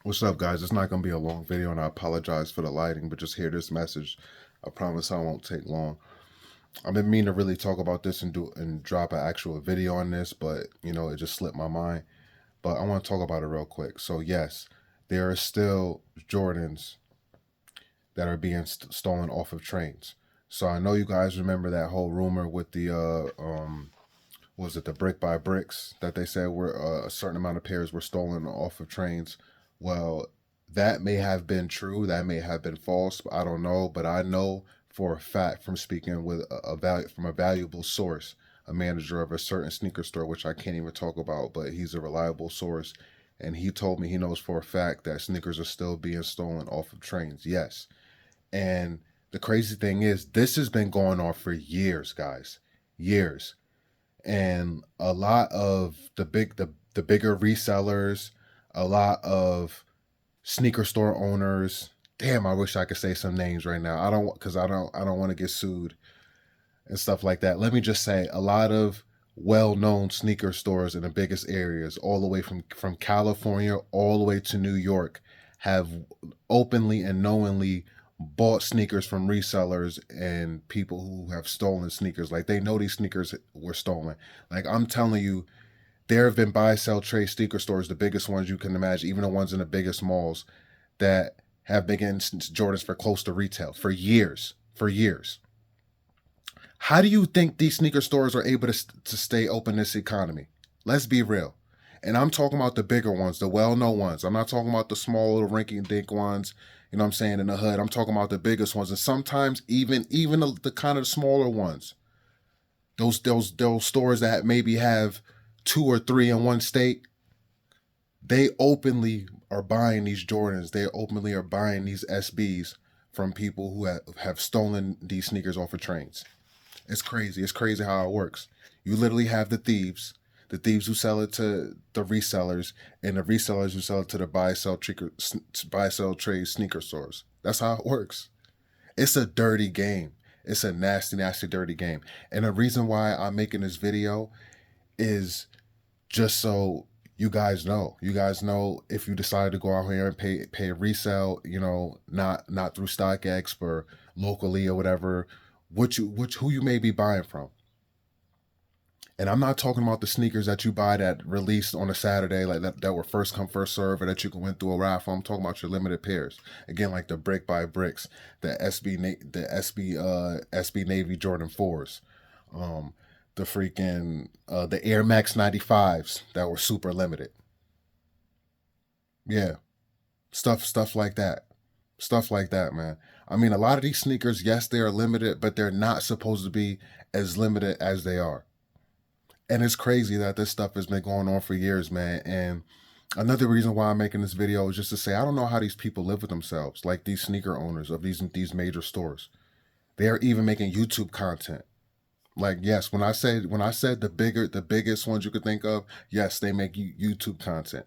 What's up, guys? It's not going to be a long video, and I apologize for the lighting, but just hear this message. I promise I won't take long. I've been meaning to really talk about this and drop an actual video on this, but it just slipped my mind. But I want to talk about it real quick. So yes, there are still Jordans that are being stolen off of trains. So I know you guys remember that whole rumor with the was it the brick by bricks that they said were a certain amount of pairs were stolen off of trains. Well, that may have been true, that may have been false, I don't know, but I know for a fact from speaking with from a valuable source, a manager of a certain sneaker store, which I can't even talk about, but he's a reliable source, and he told me he knows for a fact that sneakers are still being stolen off of trains. Yes. And the crazy thing is, this has been going on for years, guys. Years. And a lot of the bigger resellers, a lot of sneaker store owners. Damn, I wish I could say some names right now. I don't, because I don't want to get sued and stuff like that. Let me just say a lot of well-known sneaker stores in the biggest areas, all the way from California all the way to New York, have openly and knowingly bought sneakers from resellers and people who have stolen sneakers. Like, they know these sneakers were stolen. Like, I'm telling you, there have been buy, sell, trade sneaker stores, the biggest ones you can imagine, even the ones in the biggest malls, that have been getting Jordans for close to retail for years. For years. How do you think these sneaker stores are able to stay open in this economy? Let's be real. And I'm talking about the bigger ones, the well-known ones. I'm not talking about the small little rinky-dink ones, you know what I'm saying, in the hood. I'm talking about the biggest ones. And sometimes even the kind of smaller ones. Those stores that maybe have two or three in one state, they openly are buying these Jordans. They openly are buying these SBs from people who have stolen these sneakers off of trains. It's crazy. It's crazy how it works. You literally have the thieves who sell it to the resellers, and the resellers who sell it to the buy sell trade sneaker stores. That's how it works. It's a dirty game. It's a nasty, nasty, dirty game. And the reason why I'm making this video is just so you guys know. You guys know, if you decide to go out here and pay a resale, not through StockX or locally or whatever, who you may be buying from. And I'm not talking about the sneakers that you buy that released on a Saturday, like that were first come first serve, or that you can win through a raffle. I'm talking about your limited pairs. Again, like the brick by bricks, the SB Navy Jordan 4s, the freaking the Air Max 95s that were super limited. Yeah, stuff like that. Stuff like that, man. I mean, a lot of these sneakers, yes, they are limited, but they're not supposed to be as limited as they are. And it's crazy that this stuff has been going on for years, man. And another reason why I'm making this video is just to say, I don't know how these people live with themselves, like these sneaker owners of these major stores. They are even making YouTube content. Like, yes, when I said the biggest ones you could think of, yes, they make YouTube content.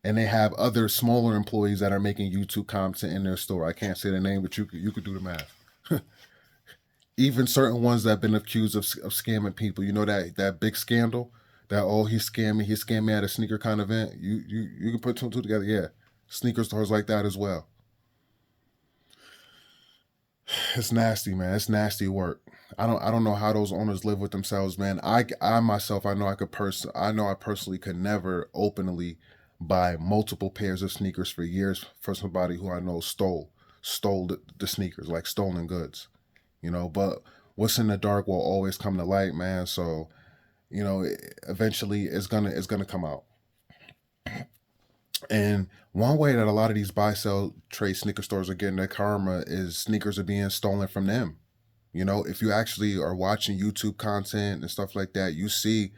And they have other smaller employees that are making YouTube content in their store. I can't say the name, but you could do the math. Even certain ones that have been accused of scamming people. You know that big scandal that, oh, he scammed me at a sneaker kind of event. You can put two and two together. Yeah, sneaker stores like that as well. It's nasty, man. It's nasty work. I don't know how those owners live with themselves, man. I myself, I know I personally could never openly buy multiple pairs of sneakers for years for somebody who I know stole the sneakers, like stolen goods. But what's in the dark will always come to light, man. So, eventually it's gonna come out. And one way that a lot of these buy sell trade sneaker stores are getting their karma is sneakers are being stolen from them. If you actually are watching YouTube content and stuff like that, you see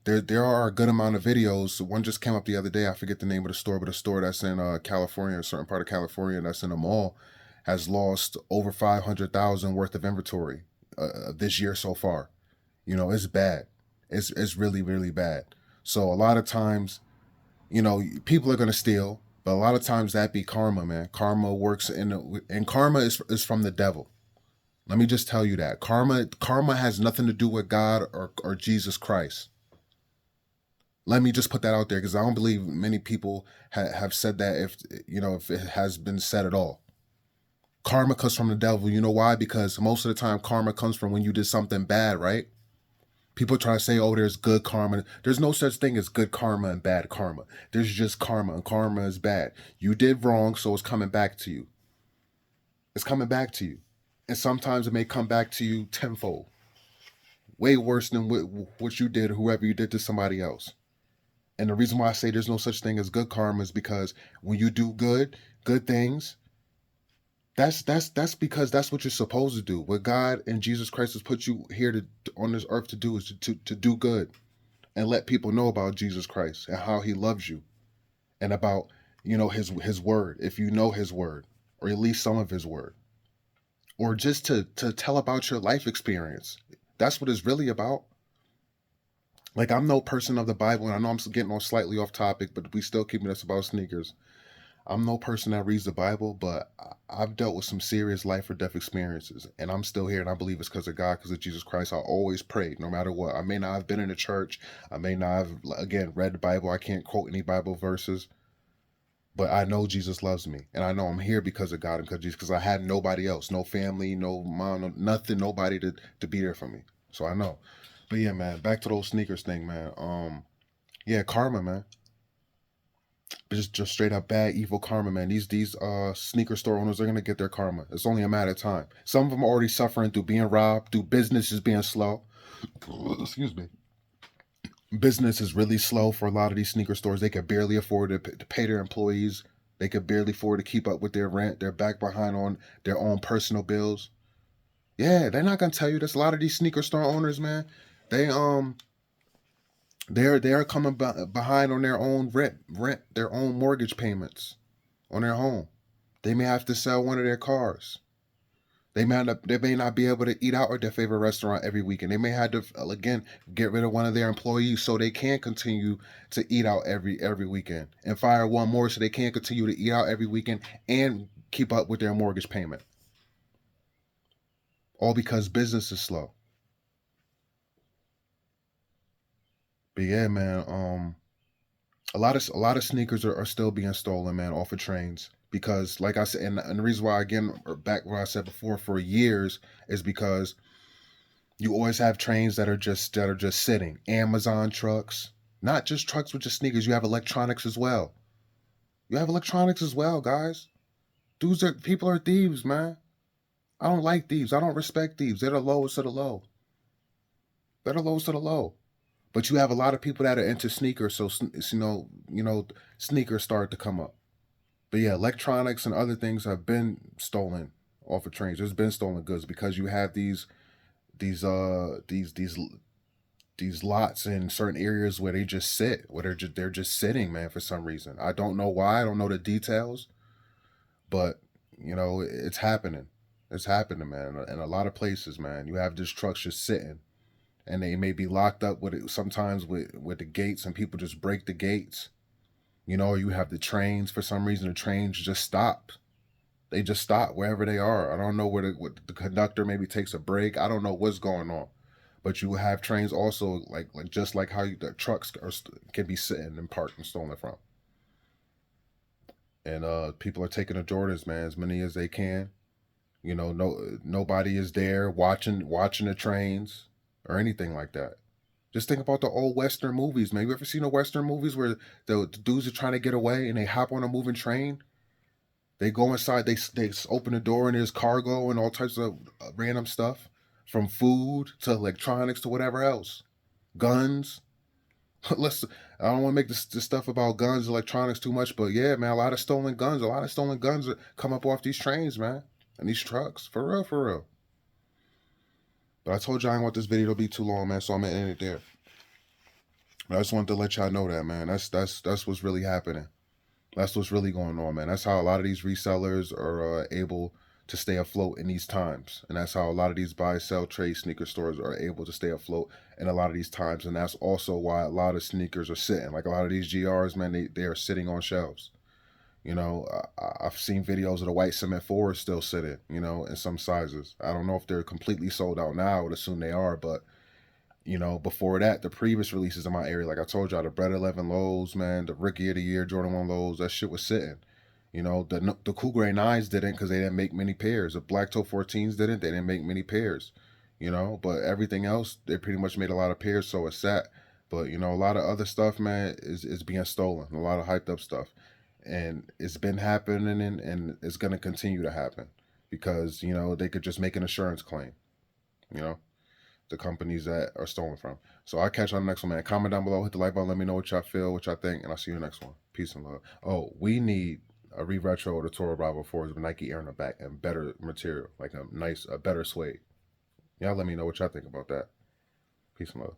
there are a good amount of videos. One just came up the other day. I forget the name of the store, but a store that's in California, a certain part of California, that's in a mall, has lost over 500,000 worth of inventory this year so far. It's bad. It's really, really bad. So a lot of times, people are gonna steal, but a lot of times that be karma, man. Karma works and karma is from the devil. Let me just tell you that karma has nothing to do with God or Jesus Christ. Let me just put that out there because I don't believe many people have said that, if if it has been said at all. Karma comes from the devil. You know why? Because most of the time karma comes from when you did something bad, right? People try to say, oh, there's good karma. There's no such thing as good karma and bad karma. There's just karma, and karma is bad. You did wrong, so it's coming back to you. It's coming back to you. And sometimes it may come back to you tenfold, way worse than what you did or whoever you did to somebody else. And the reason why I say there's no such thing as good karma is because when you do good things, that's because that's what you're supposed to do. What God and Jesus Christ has put you here to on this earth to do is to do good and let people know about Jesus Christ and how he loves you and about his word, if you know his word or at least some of his word, or just to tell about your life experience. That's what it's really about. Like, I'm no person of the Bible, and I know I'm getting on slightly off topic, but we still keeping this about sneakers. I'm no person that reads the Bible, but I've dealt with some serious life or death experiences, and I'm still here, and I believe it's because of God, because of Jesus Christ. I always prayed, no matter what. I may not have been in the church. I may not have, again, read the Bible. I can't quote any Bible verses, but I know Jesus loves me, and I know I'm here because of God and because Jesus, because I had nobody else, no family, no mom, no, nothing, nobody to be there for me. So I know. But yeah, man, back to those sneakers thing, man. Yeah, karma, man. Just straight up bad, evil karma, man. These sneaker store owners are gonna get their karma. It's only a matter of time. Some of them are already suffering through being robbed, through businesses being slow. Excuse me. Business is really slow for a lot of these sneaker stores. They could barely afford to pay their employees. They could barely afford to keep up with their rent. They're back behind on their own personal bills. Yeah, they're not gonna tell you this. A lot of these sneaker store owners, man, they they're coming behind on their own rent, their own mortgage payments on their home. They may have to sell one of their cars. They may not be able to eat out at their favorite restaurant every weekend. They may have to again get rid of one of their employees so they can continue to eat out every weekend, and fire one more so they can continue to eat out every weekend and keep up with their mortgage payment. All because business is slow. But yeah, man, a lot of sneakers are still being stolen, man, off of trains. Because like I said, and the reason why, again, back what I said before, for years, is because you always have trains that are just sitting. Amazon trucks, not just trucks with just sneakers. You have electronics as well. You have electronics as well, guys. People are thieves, man. I don't like thieves. I don't respect thieves. They're the lowest of the low. They're the lowest of the low. But you have a lot of people that are into sneakers, so sneakers start to come up. But yeah, electronics and other things have been stolen off of trains. There's been stolen goods because you have these uh these these these lots in certain areas where they just sit, where they're just sitting, man, for some reason. I don't know why. I don't know the details, but it's happening. It's happening, man. In a lot of places, man, you have these trucks just sitting, and they may be locked up with it sometimes with the gates, and people just break the gates. Or you have the trains, for some reason the trains just stop. They just stop wherever they are. I don't know what the conductor maybe takes a break. I don't know what's going on. But you have trains also, like just like how the trucks can be sitting and parked and stolen from. And people are taking the Jordans, man, as many as they can. Nobody is there watching the trains or anything like that. Just think about the old Western movies, man. You ever seen the Western movies where the dudes are trying to get away and they hop on a moving train? They go inside, they open the door, and there's cargo and all types of random stuff, from food to electronics to whatever else. Guns. Let's. I don't want to make this stuff about guns, electronics too much, but yeah, man, a lot of stolen guns. A lot of stolen guns come up off these trains, man, and these trucks. For real, for real. But I told you I didn't want this video to be too long, man, so I'm gonna end it there. But I just wanted to let y'all know that, man. That's what's really happening. That's what's really going on, man. That's how a lot of these resellers are able to stay afloat in these times. And that's how a lot of these buy, sell, trade sneaker stores are able to stay afloat in a lot of these times. And that's also why a lot of sneakers are sitting. Like a lot of these GRs, man, they are sitting on shelves. I've seen videos of the white cement fours still sitting, in some sizes. I don't know if they're completely sold out now. I would assume they are, but Before that, the previous releases in my area, like I told y'all, the Bread 11 lows, man, the Rookie of the Year Jordan 1 lows, that shit was sitting. The Cool Gray 9s didn't because they didn't make many pairs. The Black Toe 14s didn't. They didn't make many pairs. But everything else, they pretty much made a lot of pairs, so it's sat. But, a lot of other stuff, man, is being stolen. A lot of hyped up stuff. And it's been happening and it's going to continue to happen because, they could just make an insurance claim, you know? The companies that are stolen from. So I'll catch you on the next one, man. Comment down below, hit the like button, let me know what y'all feel, what y'all think, and I'll see you in the next one. Peace and love. Oh, we need a re-retro of the Toro Bravo 4s with Nike Air in the back and better material, like a better suede. Y'all let me know what y'all think about that. Peace and love.